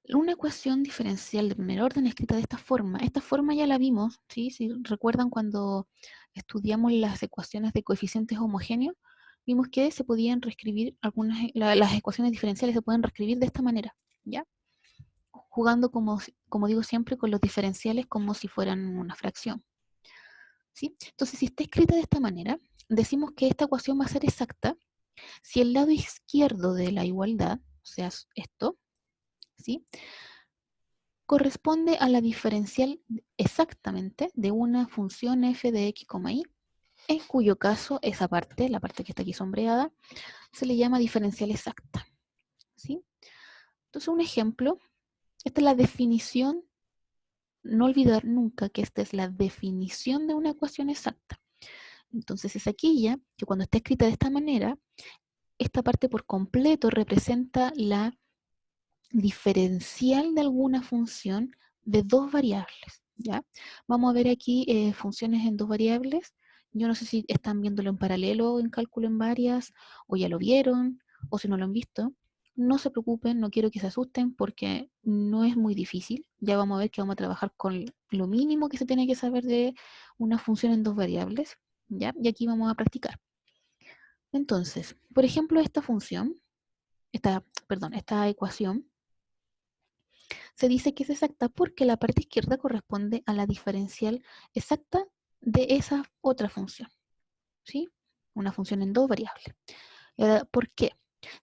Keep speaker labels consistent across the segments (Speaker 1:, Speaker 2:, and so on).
Speaker 1: Una ecuación diferencial de primer orden escrita de esta forma. Esta forma ya la vimos, ¿sí? Si recuerdan cuando estudiamos las ecuaciones de coeficientes homogéneos, vimos que se podían reescribir las ecuaciones diferenciales se pueden reescribir de esta manera, ¿ya? Jugando como digo siempre con los diferenciales como si fueran una fracción, ¿sí? Entonces, si está escrita de esta manera, decimos que esta ecuación va a ser exacta si el lado izquierdo de la igualdad, o sea, esto, ¿sí? Corresponde a la diferencial exactamente de una función f de x, y, en cuyo caso esa parte, la parte que está aquí sombreada, se le llama diferencial exacta, ¿sí? Entonces, un ejemplo, esta es la definición, no olvidar nunca que esta es la definición de una ecuación exacta. Entonces, es aquí ya que cuando está escrita de esta manera, esta parte por completo representa la diferencial de alguna función de dos variables, ¿ya? Vamos a ver aquí funciones en dos variables. Yo no sé si están viéndolo en paralelo en cálculo en varias, o ya lo vieron, o si no lo han visto. No se preocupen, no quiero que se asusten porque no es muy difícil. Ya vamos a ver que vamos a trabajar con lo mínimo que se tiene que saber de una función en dos variables, ¿ya? Y aquí vamos a practicar. Entonces, por ejemplo, esta ecuación se dice que es exacta porque la parte izquierda corresponde a la diferencial exacta de esa otra función, ¿sí? Una función en dos variables. Ahora, ¿por qué?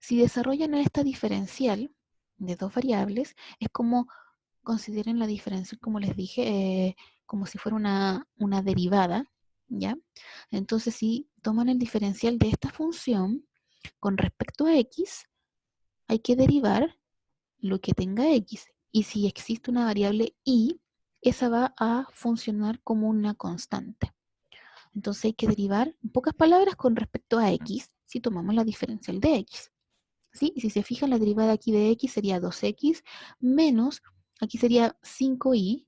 Speaker 1: Si desarrollan esta diferencial de dos variables, es como consideren la diferencial, como les dije, como si fuera una derivada, ¿ya? Entonces, si toman el diferencial de esta función con respecto a x, hay que derivar lo que tenga x. Y si existe una variable y, esa va a funcionar como una constante. Entonces hay que derivar, en pocas palabras, con respecto a x, si tomamos la diferencial de x. ¿Sí? Y si se fijan, la derivada aquí de x sería 2x menos, aquí sería 5y,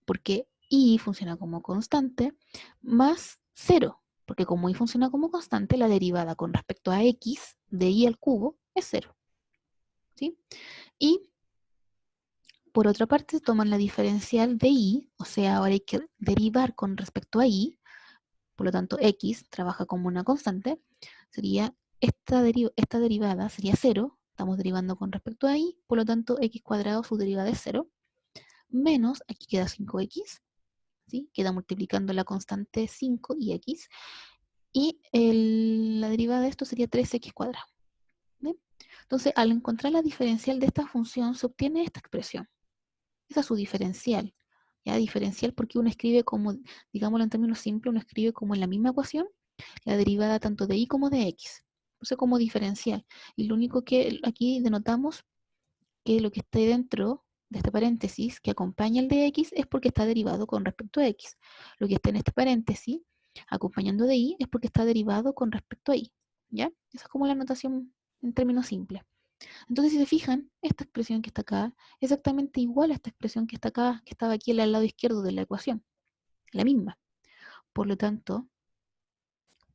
Speaker 1: porque y funciona como constante, más 0, porque como y funciona como constante, la derivada con respecto a x de y al cubo es 0. ¿Sí? Y por otra parte, toman la diferencial de y, o sea, ahora hay que derivar con respecto a y, por lo tanto x trabaja como una constante, sería esta derivada sería 0, estamos derivando con respecto a y, por lo tanto x cuadrado su derivada es 0, menos, aquí queda 5x, ¿sí? Queda multiplicando la constante 5 y x, y la derivada de esto sería 3x cuadrado. ¿Bien? Entonces, al encontrar la diferencial de esta función, se obtiene esta expresión. Esa es su diferencial. ¿Ya? Diferencial porque uno escribe como, digámoslo en términos simples, uno escribe como en la misma ecuación, la derivada tanto de y como de x. Entonces como diferencial. Y lo único que aquí denotamos que lo que esté dentro de este paréntesis que acompaña el de x es porque está derivado con respecto a x. Lo que está en este paréntesis acompañando de y es porque está derivado con respecto a y. ¿Ya? Esa es como la notación en términos simples. Entonces, si se fijan, esta expresión que está acá es exactamente igual a esta expresión que está acá, que estaba aquí al lado izquierdo de la ecuación, la misma. Por lo tanto,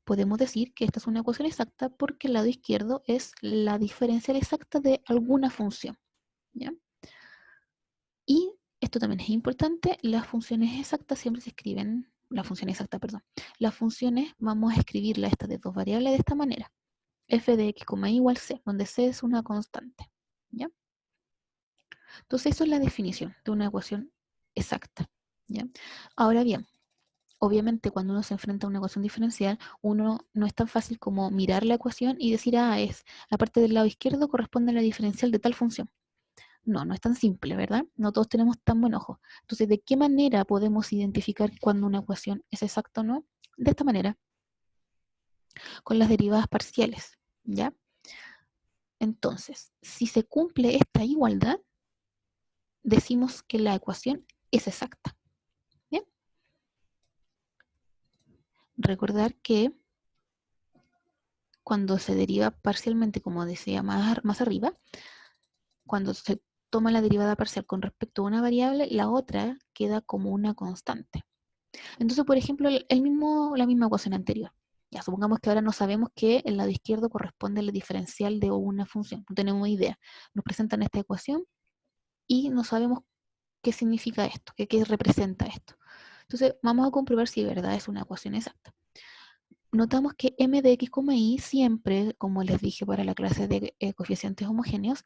Speaker 1: podemos decir que esta es una ecuación exacta porque el lado izquierdo es la diferencial exacta de alguna función, ¿ya? Y esto también es importante, las funciones exactas siempre se escriben, la función exacta, perdón, las funciones vamos a escribirla esta de dos variables de esta manera, f de x, y igual c, donde c es una constante, ¿ya? Entonces, eso es la definición de una ecuación exacta, ¿ya? Ahora bien, obviamente cuando uno se enfrenta a una ecuación diferencial, uno no es tan fácil como mirar la ecuación y decir, es la parte del lado izquierdo corresponde a la diferencial de tal función. No, no es tan simple, ¿verdad? No todos tenemos tan buen ojo. Entonces, ¿de qué manera podemos identificar cuando una ecuación es exacta o no? De esta manera, con las derivadas parciales, ¿ya? Entonces, si se cumple esta igualdad, decimos que la ecuación es exacta. ¿Bien? Recordar que cuando se deriva parcialmente, como decía más arriba, cuando se toma la derivada parcial con respecto a una variable, la otra queda como una constante. Entonces, por ejemplo, la misma ecuación anterior. Ya, supongamos que ahora no sabemos que el lado izquierdo corresponde al diferencial de una función. No tenemos idea. Nos presentan esta ecuación y no sabemos qué significa esto, qué representa esto. Entonces, vamos a comprobar si de verdad es una ecuación exacta. Notamos que m de x, y siempre, como les dije para la clase de coeficientes homogéneos,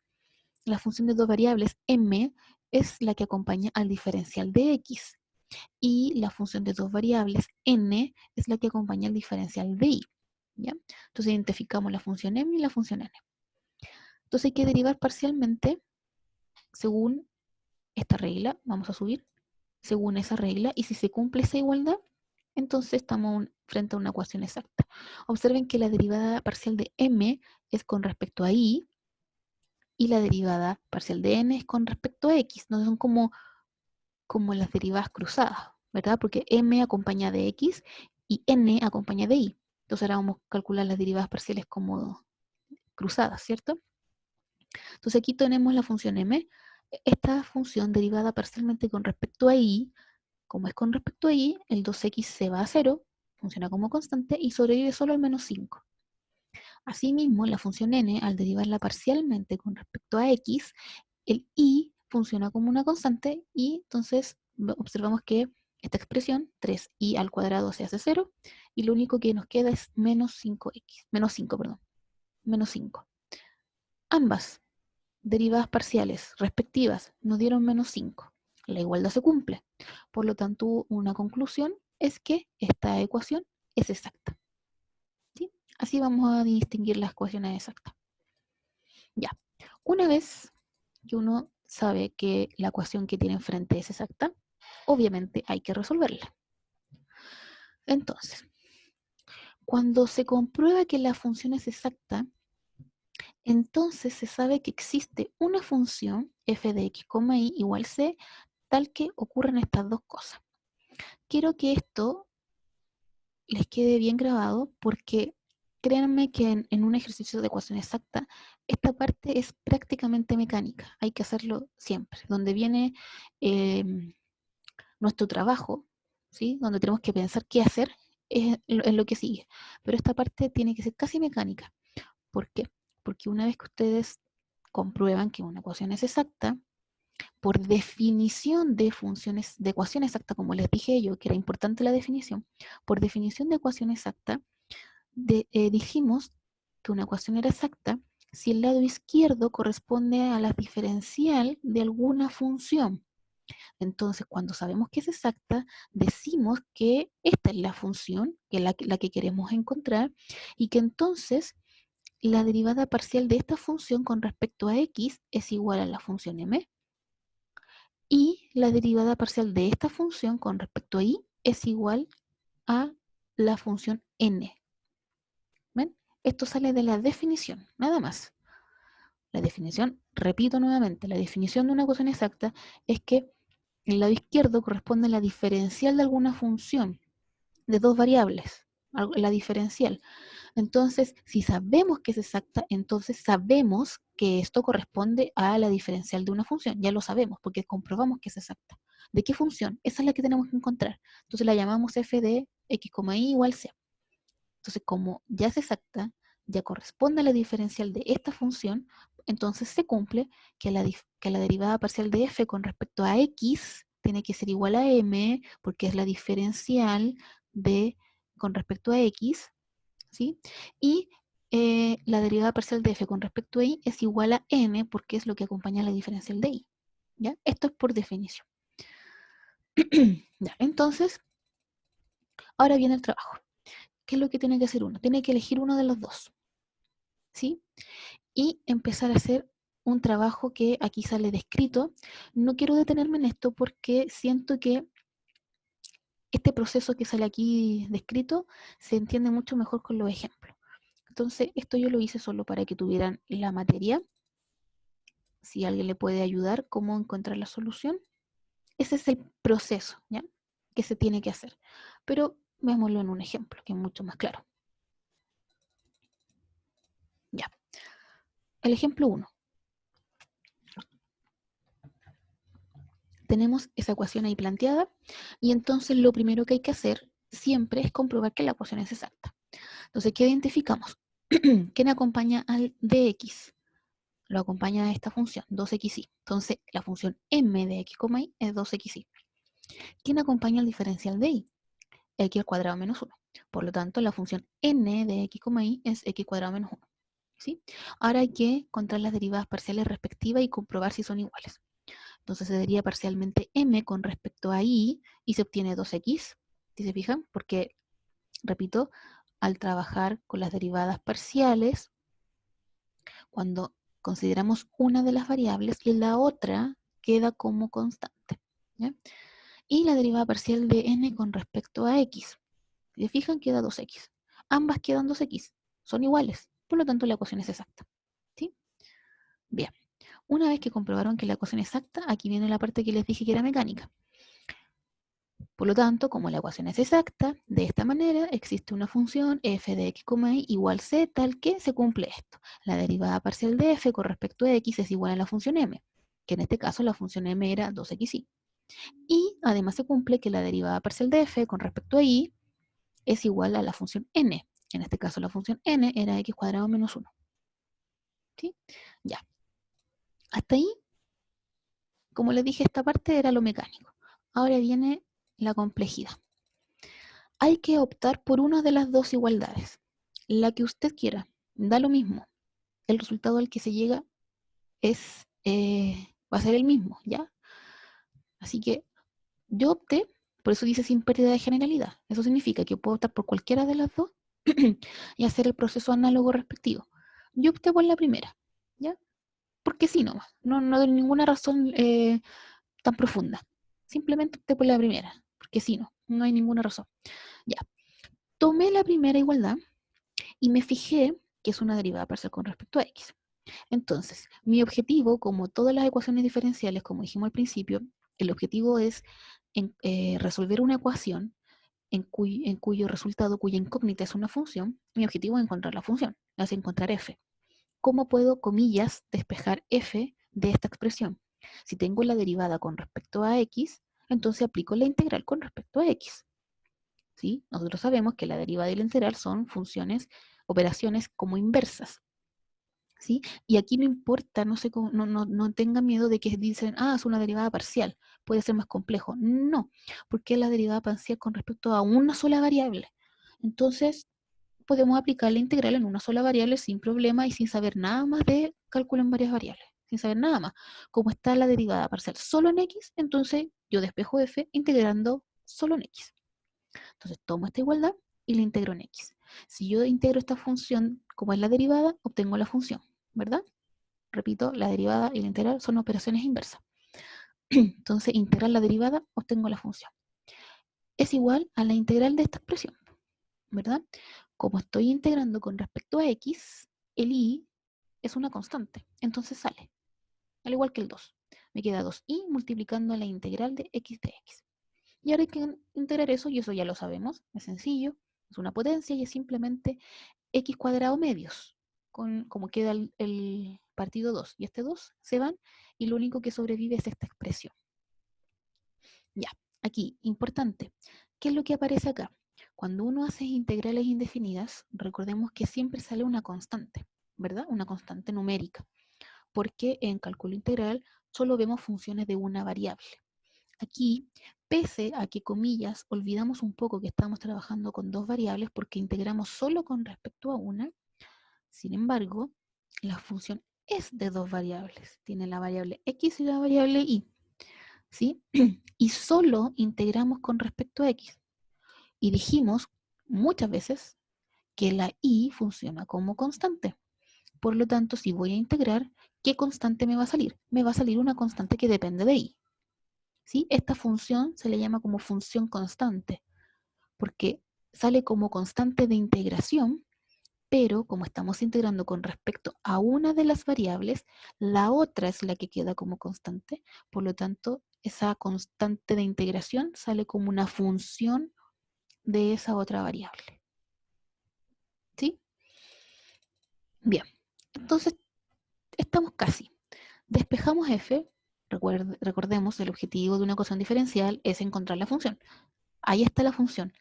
Speaker 1: la función de dos variables m es la que acompaña al diferencial de x, y la función de dos variables n es la que acompaña al diferencial de y. ¿Ya? Entonces identificamos la función m y la función n. Entonces hay que derivar parcialmente según esta regla, vamos a subir, según esa regla, y si se cumple esa igualdad, entonces estamos frente a una ecuación exacta. Observen que la derivada parcial de m es con respecto a y la derivada parcial de n es con respecto a x. No son como las derivadas cruzadas, ¿verdad? Porque m acompaña de x y n acompaña de y. Entonces ahora vamos a calcular las derivadas parciales como cruzadas, ¿cierto? Entonces aquí tenemos la función m. Esta función derivada parcialmente con respecto a y, como es con respecto a y, el 2x se va a 0, funciona como constante y sobrevive solo el menos 5. Asimismo, la función n, al derivarla parcialmente con respecto a x, el y funciona como una constante y entonces observamos que esta expresión, 3y al cuadrado, se hace 0 y lo único que nos queda es menos 5x, menos 5. Ambas derivadas parciales respectivas nos dieron menos 5. La igualdad se cumple. Por lo tanto, una conclusión es que esta ecuación es exacta. ¿Sí? Así vamos a distinguir las ecuaciones exactas. Ya. Una vez que uno sabe que la ecuación que tiene enfrente es exacta, obviamente hay que resolverla. Entonces, cuando se comprueba que la función es exacta, entonces se sabe que existe una función f de x, y igual c, tal que ocurren estas dos cosas. Quiero que esto les quede bien grabado porque créanme que en un ejercicio de ecuación exacta, esta parte es prácticamente mecánica. Hay que hacerlo siempre. Donde viene eh, nuestro trabajo, ¿sí? Donde tenemos que pensar qué hacer, es lo que sigue. Pero esta parte tiene que ser casi mecánica. ¿Por qué? Porque una vez que ustedes comprueban que una ecuación es exacta, por definición de funciones, de ecuación exacta, como les dije yo, que era importante la definición, por definición de ecuación exacta, dijimos que una ecuación era exacta si el lado izquierdo corresponde a la diferencial de alguna función. Entonces, cuando sabemos que es exacta, decimos que esta es la función, que es la que queremos encontrar, y que entonces la derivada parcial de esta función con respecto a x es igual a la función m, y la derivada parcial de esta función con respecto a y es igual a la función n. ¿Ven? Esto sale de la definición, nada más. La definición, repito nuevamente, la definición de una ecuación exacta es que el lado izquierdo corresponde a la diferencial de alguna función de dos variables, la diferencial. Entonces, si sabemos que es exacta, entonces sabemos que esto corresponde a la diferencial de una función. Ya lo sabemos porque comprobamos que es exacta. ¿De qué función? Esa es la que tenemos que encontrar. Entonces la llamamos f de x, y igual c. Entonces, como ya es exacta, ya corresponde a la diferencial de esta función, entonces se cumple que la derivada parcial de f con respecto a x tiene que ser igual a m, porque es la diferencial de con respecto a x, ¿sí? Y la derivada parcial de f con respecto a y es igual a n, porque es lo que acompaña a la diferencial de y. ¿Ya? Esto es por definición. ¿Ya? Entonces, ahora viene el trabajo. ¿Qué es lo que tiene que hacer uno? Tiene que elegir uno de los dos, ¿sí? Y empezar a hacer un trabajo que aquí sale descrito. No quiero detenerme en esto porque siento que este proceso que sale aquí descrito se entiende mucho mejor con los ejemplos. Entonces, esto yo lo hice solo para que tuvieran la materia. Si alguien le puede ayudar, cómo encontrar la solución. Ese es el proceso, ¿ya? Que se tiene que hacer. Pero veámoslo en un ejemplo, que es mucho más claro. Ya. El ejemplo 1. Tenemos esa ecuación ahí planteada y entonces lo primero que hay que hacer siempre es comprobar que la ecuación es exacta. Entonces, ¿qué identificamos? ¿Quién acompaña al dx? lo acompaña esta función, 2xy. Entonces, la función m de x, y es 2xy. ¿Quién acompaña el diferencial de y? X al cuadrado menos 1. Por lo tanto, la función n de x, y es x cuadrado menos 1. ¿Sí? Ahora hay que encontrar las derivadas parciales respectivas y comprobar si son iguales. Entonces se deriva parcialmente m con respecto a y se obtiene 2x. ¿Sí se fijan? Porque, repito, al trabajar con las derivadas parciales, cuando consideramos una de las variables y la otra queda como constante. ¿Ya? Y la derivada parcial de n con respecto a x. Si se fijan, queda 2x. Ambas quedan 2x. Son iguales. Por lo tanto, la ecuación es exacta. ¿Sí? Bien. Una vez que comprobaron que la ecuación es exacta, aquí viene la parte que les dije que era mecánica. Por lo tanto, como la ecuación es exacta, de esta manera existe una función f de x, y igual c, tal que se cumple esto. La derivada parcial de f con respecto a x es igual a la función m, que en este caso la función m era 2xy. Y además se cumple que la derivada parcial de f con respecto a y es igual a la función n. En este caso la función n era x cuadrado menos 1. ¿Sí? Ya. Hasta ahí, como les dije, esta parte era lo mecánico. Ahora viene la complejidad. Hay que optar por una de las dos igualdades. La que usted quiera. Da lo mismo. El resultado al que se llega es, va a ser el mismo, ¿ya? Así que yo opté, por eso dice sin pérdida de generalidad. Eso significa que puedo optar por cualquiera de las dos y hacer el proceso análogo respectivo. Yo opté por la primera, ¿ya? Porque sí nomás, no de ninguna razón tan profunda. Simplemente opté por la primera, porque sí no hay ninguna razón. Ya, tomé la primera igualdad y me fijé que es una derivada parcial con respecto a x. Entonces, mi objetivo, como todas las ecuaciones diferenciales, como dijimos al principio, el objetivo es resolver una ecuación en cuyo resultado, cuya incógnita es una función. Mi objetivo es encontrar la función, es encontrar f. ¿Cómo puedo, comillas, despejar f de esta expresión? Si tengo la derivada con respecto a x, entonces aplico la integral con respecto a x. ¿Sí? Nosotros sabemos que la derivada y la integral son funciones, operaciones como inversas. ¿Sí? Y aquí no importa, no tengan miedo de que dicen, es una derivada parcial, puede ser más complejo. No, porque es la derivada parcial con respecto a una sola variable. Entonces, podemos aplicar la integral en una sola variable sin problema y sin saber nada más de cálculo en varias variables, sin saber nada más. Como está la derivada parcial solo en x, entonces yo despejo f integrando solo en x. Entonces tomo esta igualdad y la integro en x. Si yo integro esta función como es la derivada, obtengo la función, ¿verdad? Repito, la derivada y la integral son operaciones inversas. Entonces, integrar la derivada, obtengo la función. Es igual a la integral de esta expresión, ¿verdad? Como estoy integrando con respecto a x, el y es una constante, entonces sale, al igual que el 2. Me queda 2y multiplicando la integral de x de x. Y ahora hay que integrar eso, y eso ya lo sabemos, es sencillo, es una potencia y es simplemente x cuadrado medios, como queda el partido 2. Y este 2 se van y lo único que sobrevive es esta expresión. Ya, aquí, importante. ¿Qué es lo que aparece acá? Cuando uno hace integrales indefinidas, recordemos que siempre sale una constante, ¿verdad? Una constante numérica, porque en cálculo integral solo vemos funciones de una variable. Aquí, pese a que, comillas, olvidamos un poco que estamos trabajando con dos variables porque integramos solo con respecto a una, sin embargo, la función es de dos variables. Tiene la variable x y la variable y. ¿Sí? Y solo integramos con respecto a x. Y dijimos muchas veces que la y funciona como constante. Por lo tanto, si voy a integrar, ¿qué constante me va a salir? Me va a salir una constante que depende de y. ¿Sí? Esta función se le llama como función constante, porque sale como constante de integración, pero como estamos integrando con respecto a una de las variables, la otra es la que queda como constante, por lo tanto, esa constante de integración sale como una función de esa otra variable. ¿Sí? Bien, entonces estamos casi. Despejamos f, recordemos, el objetivo de una ecuación diferencial es encontrar la función. Ahí está la función.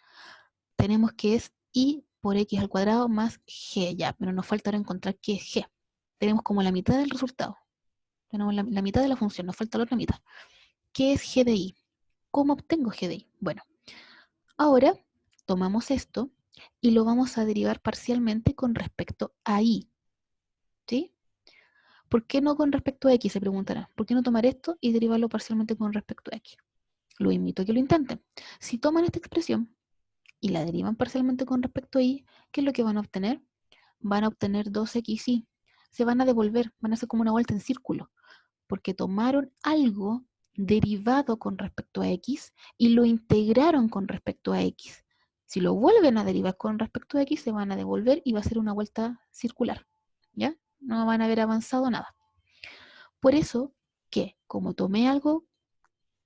Speaker 1: Tenemos que es y por x al cuadrado más g ya, pero nos falta encontrar qué es g. tenemos como la mitad del resultado. Tenemos la mitad de la función, nos falta la otra mitad. ¿Qué es g de i? ¿Cómo obtengo g de i? Bueno, ahora tomamos esto y lo vamos a derivar parcialmente con respecto a i. ¿Sí? ¿Por qué no con respecto a x? Se preguntará. ¿Por qué no tomar esto y derivarlo parcialmente con respecto a x? Lo invito a que lo intenten. Si toman esta expresión y la derivan parcialmente con respecto a y, ¿qué es lo que van a obtener? Van a obtener 2xy. Se van a devolver, van a hacer como una vuelta en círculo, porque tomaron algo derivado con respecto a x y lo integraron con respecto a x. Si lo vuelven a derivar con respecto a x, se van a devolver y va a ser una vuelta circular. ¿Ya? No van a haber avanzado nada. Por eso que, como tomé algo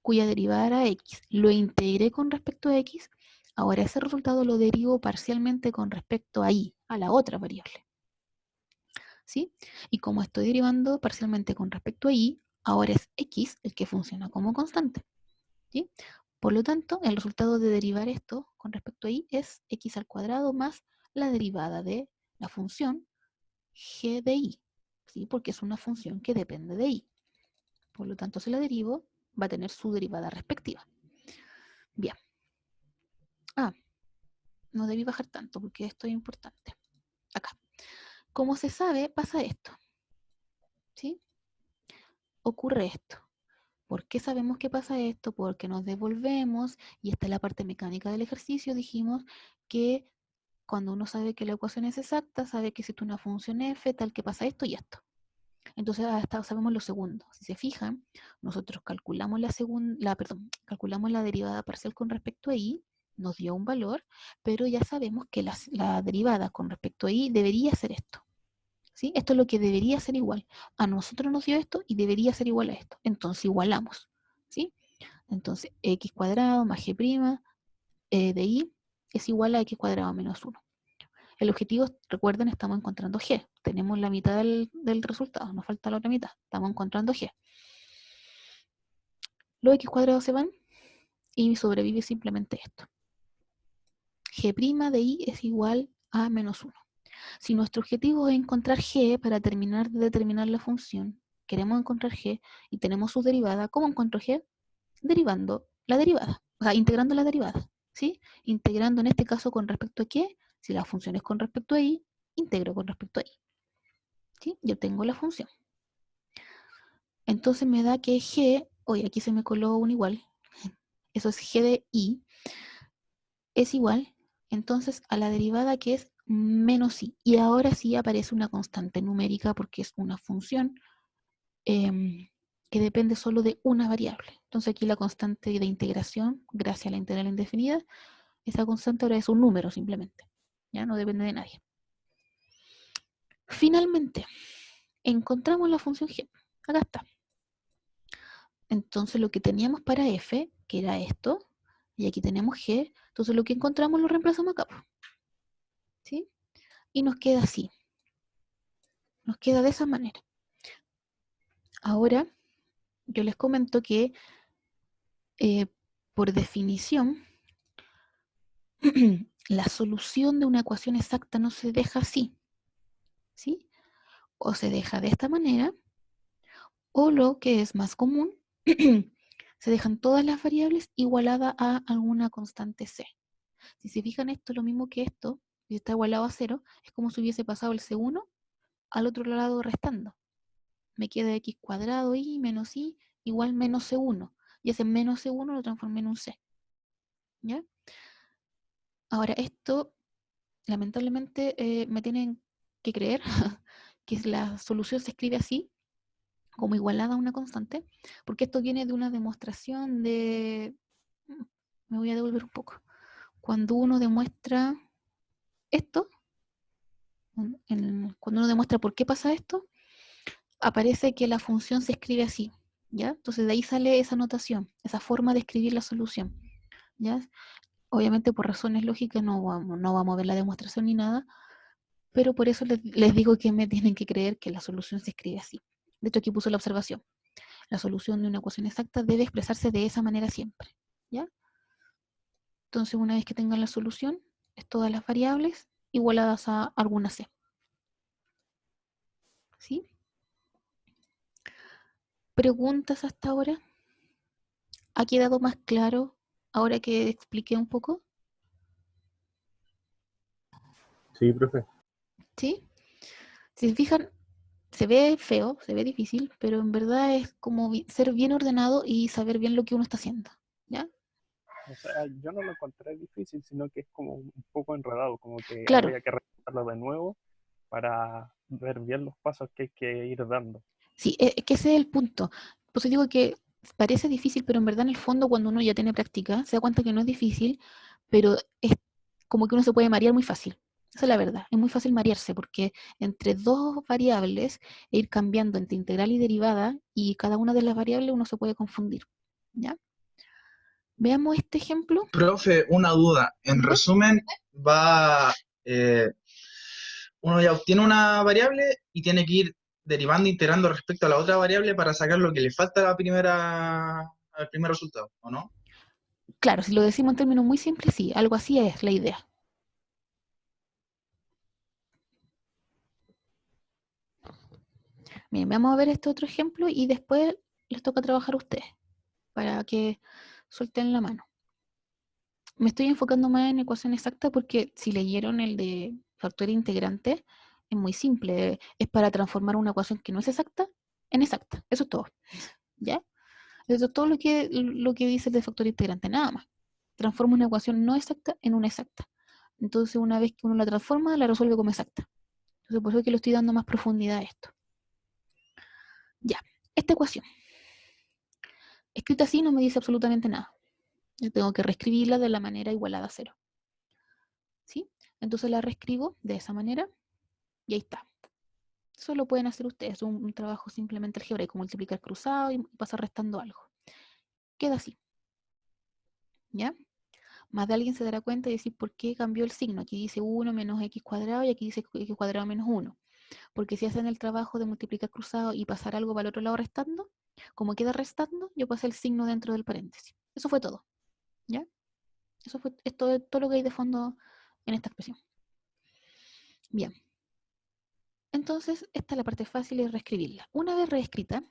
Speaker 1: cuya derivada era x, lo integré con respecto a x, ahora ese resultado lo derivo parcialmente con respecto a y, a la otra variable. ¿Sí? Y como estoy derivando parcialmente con respecto a y, ahora es x el que funciona como constante. ¿Sí? Por lo tanto, el resultado de derivar esto con respecto a y es x al cuadrado más la derivada de la función g de y, ¿sí? Porque es una función que depende de y. Por lo tanto, si la derivo, va a tener su derivada respectiva. Bien. No debí bajar tanto porque esto es importante. Acá. Como se sabe, pasa esto. ¿Sí? Ocurre esto. ¿Por qué sabemos que pasa esto? Porque nos devolvemos, y esta es la parte mecánica del ejercicio, dijimos que cuando uno sabe que la ecuación es exacta, sabe que existe una función f tal que pasa esto y esto. Entonces hasta sabemos lo segundo. Si se fijan, nosotros calculamos calculamos la derivada parcial con respecto a y, nos dio un valor, pero ya sabemos que la derivada con respecto a y debería ser esto. ¿Sí? Esto es lo que debería ser igual. A nosotros nos dio esto y debería ser igual a esto. Entonces igualamos. ¿Sí? Entonces x cuadrado más g' de y es igual a x cuadrado menos 1. El objetivo, recuerden, estamos encontrando g. Tenemos la mitad del resultado, nos falta la otra mitad. Estamos encontrando g. Los x cuadrados se van y sobrevive simplemente esto. G' de y es igual a menos 1. Si nuestro objetivo es encontrar g para terminar de determinar la función, queremos encontrar g y tenemos su derivada, ¿cómo encuentro g? Derivando la derivada, o sea, integrando la derivada, ¿sí? Integrando en este caso con respecto a qué, si la función es con respecto a y, integro con respecto a y, ¿sí? Yo tengo la función. Entonces me da que g, oye, aquí se me coló un igual, eso es g de y, es igual, entonces, a la derivada que es menos i. Y ahora sí aparece una constante numérica porque es una función que depende solo de una variable. Entonces aquí la constante de integración, gracias a la integral indefinida, esa constante ahora es un número simplemente. Ya no depende de nadie. Finalmente, encontramos la función g. Acá está. Entonces lo que teníamos para f, que era esto, y aquí tenemos g, entonces lo que encontramos lo reemplazamos acá. ¿Sí? Y nos queda así. Nos queda de esa manera. Ahora, yo les comento que por definición, la solución de una ecuación exacta no se deja así, ¿sí? O se deja de esta manera, o lo que es más común, se dejan todas las variables igualadas a alguna constante c. Si se fijan, esto es lo mismo que esto, si está igualado a 0, es como si hubiese pasado el c1 al otro lado restando. Me queda x cuadrado y menos i igual menos c1. Y ese menos c1 lo transformé en un c. ¿Ya? Ahora, esto lamentablemente me tienen que creer que la solución se escribe así, como igualada a una constante, porque esto viene de una demostración de... Me voy a devolver un poco. Cuando uno demuestra esto, cuando uno demuestra por qué pasa esto, aparece que la función se escribe así, ¿ya? Entonces de ahí sale esa notación, esa forma de escribir la solución, ¿ya? Obviamente por razones lógicas no vamos a ver la demostración ni nada, pero por eso les digo que me tienen que creer que la solución se escribe así. De hecho, aquí puso la observación. La solución de una ecuación exacta debe expresarse de esa manera siempre, ¿ya? Entonces, una vez que tengan la solución, es todas las variables igualadas a alguna c. ¿Sí? ¿Preguntas hasta ahora? ¿Ha quedado más claro ahora que expliqué un poco?
Speaker 2: Sí, profe.
Speaker 1: ¿Sí? Si se fijan, se ve feo, se ve difícil, pero en verdad es como ser bien ordenado y saber bien lo que uno está haciendo. ¿Ya?
Speaker 2: O sea, yo no lo encontré difícil, sino que es como un poco enredado, como que
Speaker 1: Claro,
Speaker 2: habría que repasarlo de nuevo para ver bien los pasos que hay que ir dando.
Speaker 1: sí, es que ese es el punto. Por eso digo que parece difícil, pero en verdad en el fondo cuando uno ya tiene práctica, se da cuenta que no es difícil, pero es como que uno se puede marear muy fácil. Esa es la verdad. Es muy fácil marearse porque entre dos variables e ir cambiando entre integral y derivada y cada una de las variables uno se puede confundir. ¿Ya? Veamos este ejemplo.
Speaker 3: Profe, una duda. En
Speaker 1: Dime.
Speaker 3: resumen, va, eh, uno ya obtiene una variable y tiene que ir derivando, integrando respecto a la otra variable para sacar lo que le falta a la primera, al primer resultado, ¿o no?
Speaker 1: Claro, si lo decimos en términos muy simples, sí, algo así es la idea. Bien, vamos a ver este otro ejemplo y después les toca trabajar a ustedes para que suelten la mano. Me estoy enfocando más en ecuación exacta porque si leyeron el de factor integrante, es muy simple. Es para transformar una ecuación que no es exacta en exacta. Eso es todo. ¿Ya? Eso es todo lo que dice el de factor integrante, nada más. Transforma una ecuación no exacta en una exacta. Entonces, una vez que uno la transforma, la resuelve como exacta. Entonces, por eso es que le estoy dando más profundidad a esto. Ya, esta ecuación, escrita así, no me dice absolutamente nada. Yo tengo que reescribirla de la manera igualada a cero. ¿Sí? Entonces la reescribo de esa manera y ahí está. Eso lo pueden hacer ustedes, un trabajo simplemente algebraico, multiplicar cruzado y pasar restando algo. Queda así, ¿ya? Más de alguien se dará cuenta y decir por qué cambió el signo. Aquí dice 1 menos x cuadrado y aquí dice x cuadrado menos 1. Porque si hacen el trabajo de multiplicar cruzado y pasar algo para el otro lado restando, como queda restando, yo pasé el signo dentro del paréntesis. Eso fue todo, ¿ya? Eso fue todo lo que hay de fondo en esta expresión. Bien, entonces esta es la parte fácil de reescribirla. Una vez reescrita,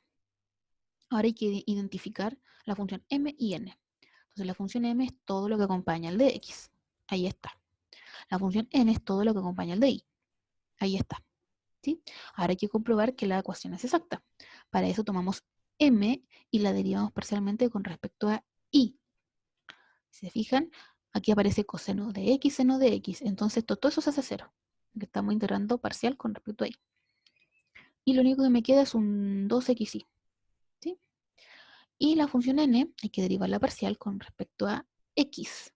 Speaker 1: ahora hay que identificar la función m y n. Entonces la función m es todo lo que acompaña al de x. Ahí está. La función n es todo lo que acompaña al de y. Ahí está. ¿Sí? Ahora hay que comprobar que la ecuación es exacta. Para eso tomamos m y la derivamos parcialmente con respecto a y. Si se fijan, aquí aparece coseno de x, seno de x. Entonces todo eso se hace cero. Que estamos integrando parcial con respecto a y. Y lo único que me queda es un 2xy. ¿Sí? Y la función n hay que derivar la parcial con respecto a x.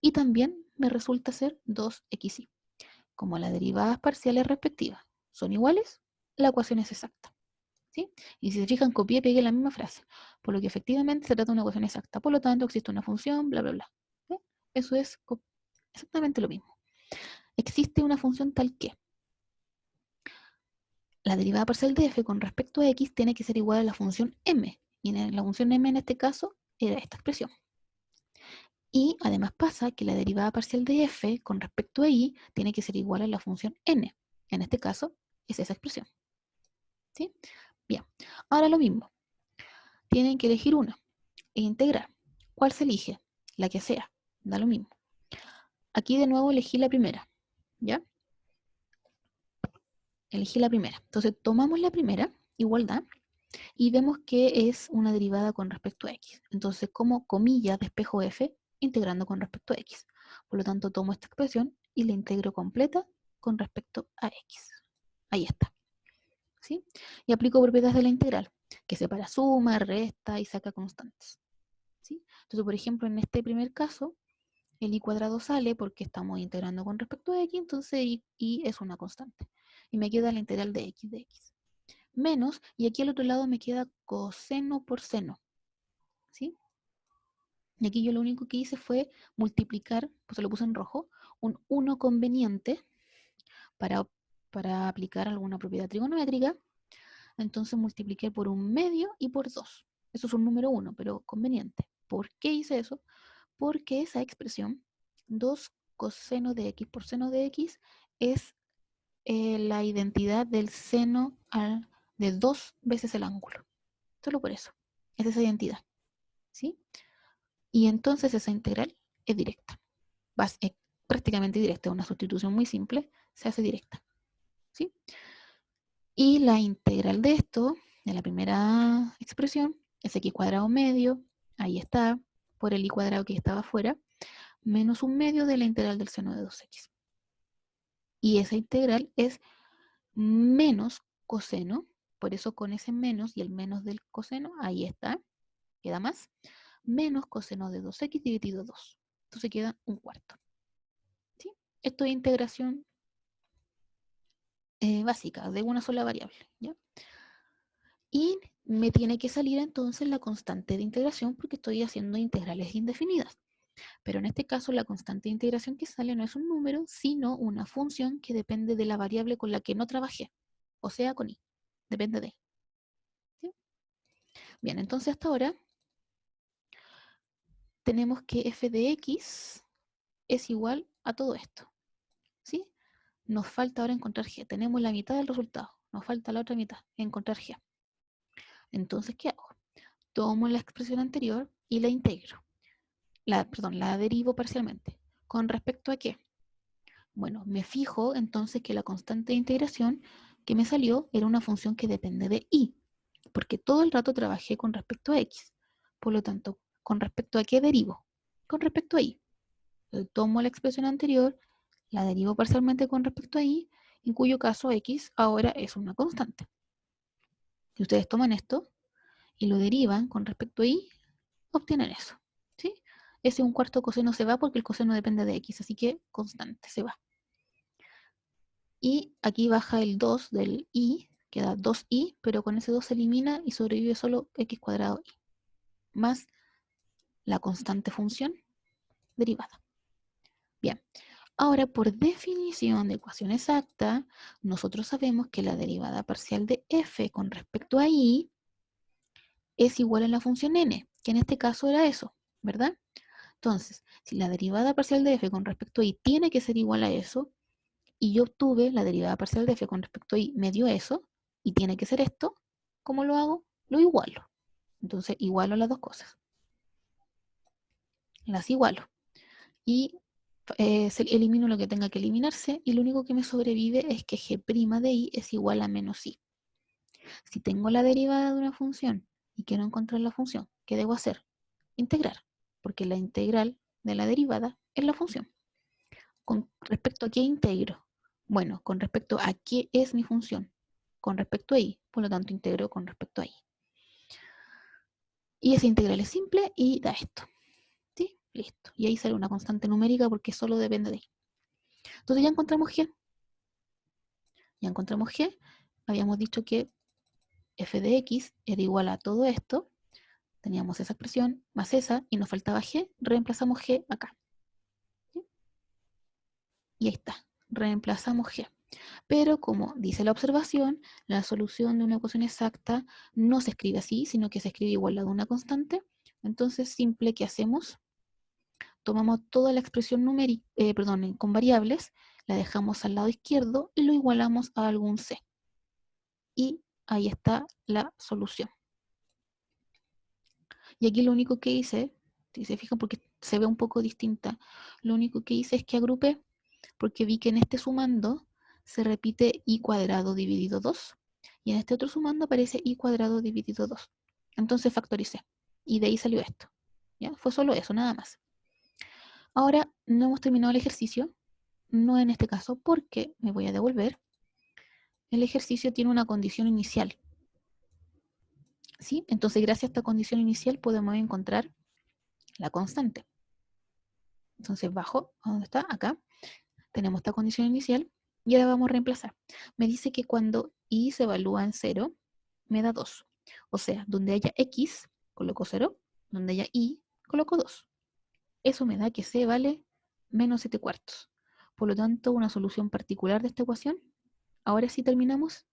Speaker 1: Y también me resulta ser 2xy. Como las derivadas parciales respectivas son iguales, la ecuación es exacta. ¿Sí? Y si se fijan, copié y pegué la misma frase. Por lo que efectivamente se trata de una ecuación exacta. Por lo tanto, existe una función, bla, bla, bla. ¿Sí? Eso es exactamente lo mismo. Existe una función tal que la derivada parcial de f con respecto a x tiene que ser igual a la función m. Y la función m en este caso era esta expresión. Y además pasa que la derivada parcial de f con respecto a y tiene que ser igual a la función n. En este caso es esa expresión. ¿Sí? Bien. Ahora lo mismo. Tienen que elegir una e integrar. ¿Cuál se elige? La que sea. Da lo mismo. Aquí de nuevo elegí la primera. ¿Ya? Elegí la primera. Entonces tomamos la primera, igualdad, y vemos que es una derivada con respecto a x. Entonces, como comillas despejo f integrando con respecto a x. Por lo tanto, tomo esta expresión y la integro completa con respecto a x. Ahí está. ¿Sí? Y aplico propiedades de la integral, que separa suma, resta y saca constantes. ¿Sí? Entonces, por ejemplo, en este primer caso, el y cuadrado sale porque estamos integrando con respecto a x, entonces y es una constante. Y me queda la integral de x de x. Menos, y aquí al otro lado me queda coseno por seno. ¿Sí? Y aquí yo lo único que hice fue multiplicar, pues se lo puse en rojo, un 1 conveniente para, para aplicar alguna propiedad trigonométrica. Entonces multipliqué por un medio y por 2. Eso es un número 1, pero conveniente. ¿Por qué hice eso? Porque esa expresión, 2 coseno de x por seno de x, es la identidad del seno de 2 veces el ángulo. Solo por eso. Es esa identidad. ¿Sí? Y entonces esa integral es directa. Es prácticamente directa. Una sustitución muy simple se hace directa. ¿Sí? Y la integral de esto, de la primera expresión, es x cuadrado medio, ahí está, por el y cuadrado que estaba afuera, menos 1/2 de la integral del seno de 2x. Y esa integral es menos coseno, por eso con ese menos y el menos del coseno, ahí está, queda más, menos coseno de 2x dividido 2. Entonces queda 1/4. ¿Sí? Esto es integración básica de una sola variable. ¿Ya? Y me tiene que salir entonces la constante de integración porque estoy haciendo integrales indefinidas. Pero en este caso la constante de integración que sale no es un número, sino una función que depende de la variable con la que no trabajé. O sea, con y. Depende de. ¿Sí? Bien, entonces hasta ahora tenemos que f de x es igual a todo esto. ¿Sí? Nos falta ahora encontrar g. Tenemos la mitad del resultado. Nos falta la otra mitad, encontrar g. Entonces, ¿qué hago? Tomo la expresión anterior y la integro. La derivo parcialmente. ¿Con respecto a qué? Bueno, me fijo entonces que la constante de integración que me salió era una función que depende de y, porque todo el rato trabajé con respecto a x. Por lo tanto, ¿con respecto a qué derivo? Con respecto a y. Tomo la expresión anterior, la derivo parcialmente con respecto a y, en cuyo caso x ahora es una constante. Si ustedes toman esto y lo derivan con respecto a y, obtienen eso. ¿Sí? Ese 1/4 coseno se va porque el coseno depende de x, así que constante se va. Y aquí baja el 2 del y, queda 2y, pero con ese 2 se elimina y sobrevive solo x cuadrado y, más la constante función derivada. Bien, ahora por definición de ecuación exacta, nosotros sabemos que la derivada parcial de f con respecto a y es igual a la función n, que en este caso era eso, ¿verdad? Entonces, si la derivada parcial de f con respecto a y tiene que ser igual a eso, y yo obtuve la derivada parcial de f con respecto a y, me dio eso, y tiene que ser esto, ¿cómo lo hago? Lo igualo. Entonces, igualo las dos cosas. Las igualo. Y elimino lo que tenga que eliminarse, y lo único que me sobrevive es que g' de y es igual a menos y. Si tengo la derivada de una función y quiero encontrar la función, ¿qué debo hacer? Integrar, porque la integral de la derivada es la función. ¿Con respecto a qué integro? Bueno, con respecto a qué es mi función. Con respecto a y, por lo tanto integro con respecto a y. Y esa integral es simple y da esto. ¿Sí? Listo. Y ahí sale una constante numérica porque solo depende de y. Entonces ya encontramos g. Ya encontramos g. Habíamos dicho que f de x era igual a todo esto. Teníamos esa expresión más esa y nos faltaba g. Reemplazamos g acá. ¿Sí? Y ahí está. Reemplazamos g. Pero como dice la observación, la solución de una ecuación exacta no se escribe así, sino que se escribe igual a de una constante. Entonces, simple, ¿qué hacemos? Tomamos toda la expresión numérica, con variables, la dejamos al lado izquierdo y lo igualamos a algún c. Y ahí está la solución. Y aquí lo único que hice, si se fijan porque se ve un poco distinta, lo único que hice es que agrupé, porque vi que en este sumando se repite y cuadrado dividido 2, y en este otro sumando aparece y cuadrado dividido 2. Entonces factoricé, y de ahí salió esto. ¿Ya? Fue solo eso, nada más. Ahora no hemos terminado el ejercicio, no en este caso, porque me voy a devolver. El ejercicio tiene una condición inicial. ¿Sí? Entonces, gracias a esta condición inicial podemos encontrar la constante. Entonces, bajo, ¿dónde está? Acá. Tenemos esta condición inicial y ahora vamos a reemplazar. Me dice que cuando y se evalúa en 0, me da 2. O sea, donde haya x, coloco 0. Donde haya y, coloco 2. Eso me da que c vale menos 7/4. Por lo tanto, una solución particular de esta ecuación, ahora sí terminamos,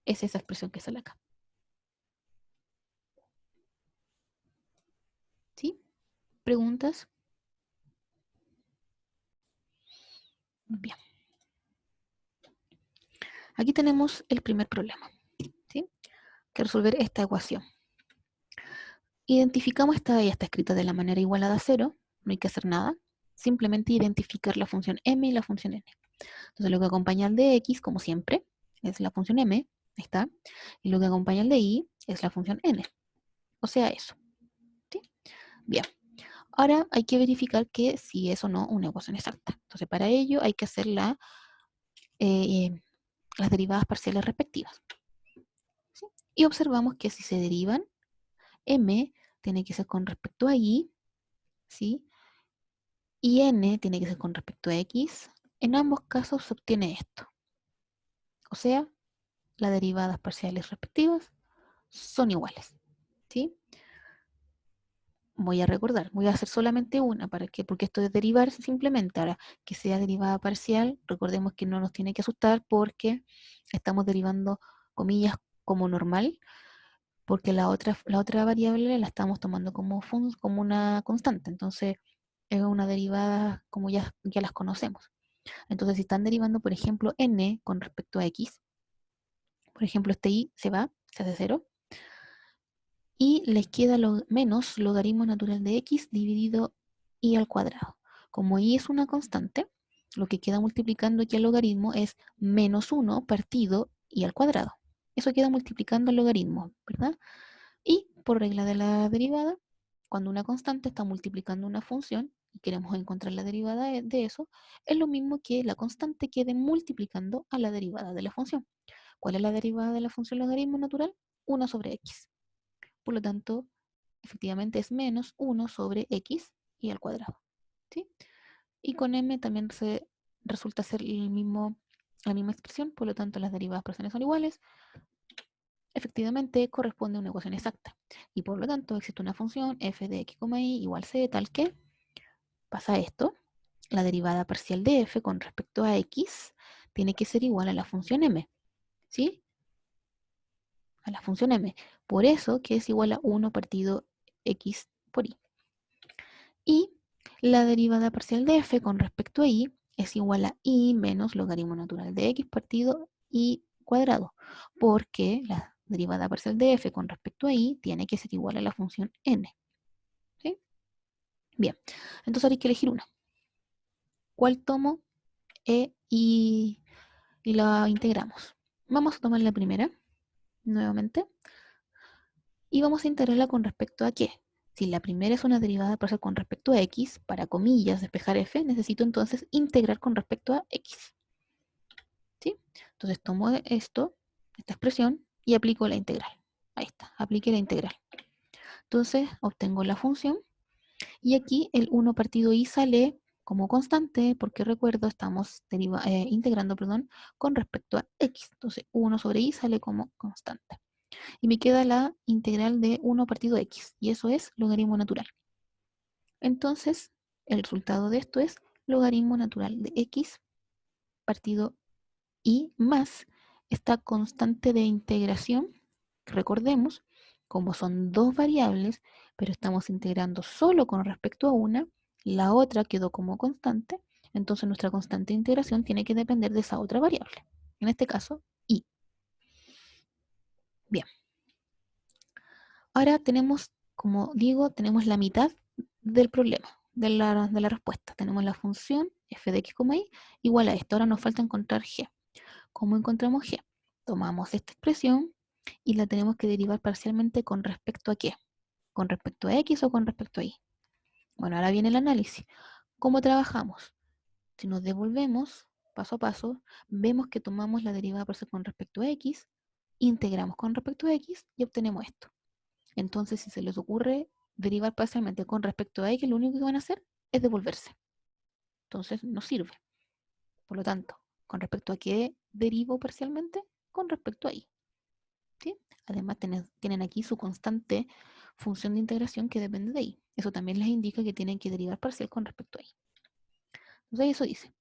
Speaker 1: es esa expresión que sale acá. ¿Sí? ¿Preguntas? Bien. Aquí tenemos el primer problema, ¿sí? Que resolver esta ecuación. Identificamos esta, ya está escrita de la manera igualada a 0, no hay que hacer nada, simplemente identificar la función m y la función n. Entonces lo que acompaña al de x, como siempre, es la función m, ahí está, y lo que acompaña al de y es la función n, o sea eso, ¿sí? Bien, ahora hay que verificar que si es o no una ecuación exacta. Entonces para ello hay que hacer las derivadas parciales respectivas, ¿sí? Y observamos que si se derivan, m tiene que ser con respecto a y, ¿sí? Y n tiene que ser con respecto a x. En ambos casos se obtiene esto. O sea, las derivadas parciales respectivas son iguales, ¿sí? Voy a recordar, voy a hacer solamente una, porque esto es derivar simplemente. Ahora, que sea derivada parcial, recordemos que no nos tiene que asustar porque estamos derivando, comillas, como normal, porque la otra variable la estamos tomando como una constante. Entonces, es una derivada como ya las conocemos. Entonces, si están derivando, por ejemplo, n con respecto a x, por ejemplo, este y se va, se hace 0, y les queda menos logaritmo natural de x dividido y al cuadrado. Como y es una constante, lo que queda multiplicando aquí el logaritmo es menos 1 partido y al cuadrado. Eso queda multiplicando el logaritmo, ¿verdad? Y por regla de la derivada, cuando una constante está multiplicando una función y queremos encontrar la derivada de eso, es lo mismo que la constante quede multiplicando a la derivada de la función. ¿Cuál es la derivada de la función logaritmo natural? 1 sobre x. Por lo tanto, efectivamente es menos 1 sobre x y al cuadrado, ¿sí? Y con m también resulta ser la misma expresión, por lo tanto las derivadas parciales son iguales. Efectivamente corresponde a una ecuación exacta. Y por lo tanto existe una función f de x, y igual c, tal que pasa esto. La derivada parcial de f con respecto a x tiene que ser igual a la función m, ¿sí? A la función m. Por eso que es igual a 1 partido x por y. Y la derivada parcial de f con respecto a y es igual a y menos logaritmo natural de x partido y cuadrado, porque la derivada parcial de f con respecto a y tiene que ser igual a la función n. ¿Sí? Bien, entonces ahora hay que elegir una. ¿Cuál tomo y la integramos? Vamos a tomar la primera, nuevamente, y vamos a integrarla con respecto a qué. Si la primera es una derivada parcial con respecto a x, para comillas, despejar f, necesito entonces integrar con respecto a x. ¿Sí? Entonces tomo esta expresión, y aplico la integral. Ahí está, apliqué la integral. Entonces obtengo la función, y aquí el 1 partido y sale como constante, porque recuerdo, estamos integrando con respecto a x. Entonces 1 sobre y sale como constante. Y me queda la integral de 1 partido x, y eso es logaritmo natural. Entonces, el resultado de esto es logaritmo natural de x partido y más esta constante de integración. Recordemos, como son dos variables, pero estamos integrando solo con respecto a una, la otra quedó como constante, entonces nuestra constante de integración tiene que depender de esa otra variable. En este caso, y. Bien. Ahora tenemos, como digo, tenemos la mitad del problema, de la respuesta. Tenemos la función f de x, y igual a esto. Ahora nos falta encontrar g. ¿Cómo encontramos g? Tomamos esta expresión y la tenemos que derivar parcialmente con respecto a qué. ¿Con respecto a x o con respecto a y? Bueno, ahora viene el análisis. ¿Cómo trabajamos? Si nos devolvemos paso a paso, vemos que tomamos la derivada parcial con respecto a x, integramos con respecto a x y obtenemos esto. Entonces, si se les ocurre derivar parcialmente con respecto a x, lo único que van a hacer es devolverse. Entonces, no sirve. Por lo tanto, ¿con respecto a qué derivo parcialmente? Con respecto a y. ¿Sí? Además, tienen aquí su constante función de integración que depende de y. Eso también les indica que tienen que derivar parcial con respecto a y. Entonces, eso dice,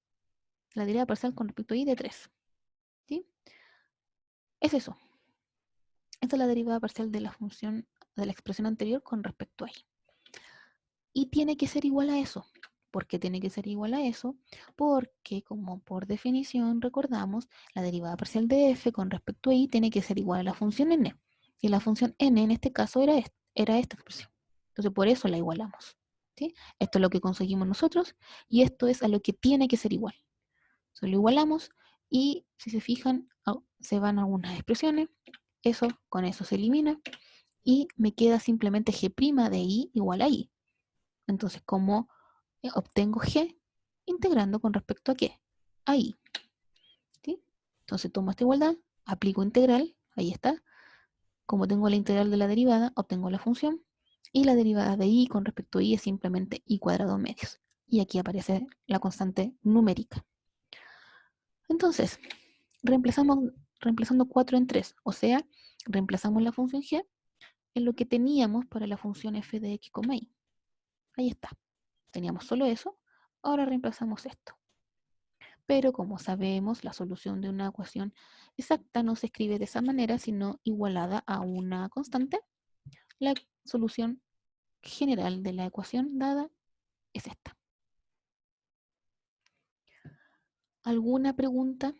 Speaker 1: la derivada parcial con respecto a y de 3. ¿Sí? Es eso. Esta es la derivada parcial de la función, de la expresión anterior con respecto a y. Y tiene que ser igual a eso. ¿Por qué tiene que ser igual a eso? Porque, como por definición recordamos, la derivada parcial de f con respecto a y tiene que ser igual a la función n. Y la función n en este caso era esta expresión. Entonces por eso la igualamos. ¿Sí? Esto es lo que conseguimos nosotros y esto es a lo que tiene que ser igual. Entonces lo igualamos y si se fijan, se van algunas expresiones. Eso con eso se elimina y me queda simplemente g' de i igual a i. Entonces, ¿cómo obtengo g? Integrando con respecto a qué? A i. ¿Sí? Entonces tomo esta igualdad, aplico integral, ahí está. Como tengo la integral de la derivada, obtengo la función. Y la derivada de i con respecto a i es simplemente i cuadrado medios. Y aquí aparece la constante numérica. Entonces, reemplazando 4 en 3, o sea, reemplazamos la función g en lo que teníamos para la función f de x, y. Ahí está. Teníamos solo eso, ahora reemplazamos esto. Pero como sabemos, la solución de una ecuación exacta no se escribe de esa manera, sino igualada a una constante. La solución general de la ecuación dada es esta. ¿Alguna pregunta?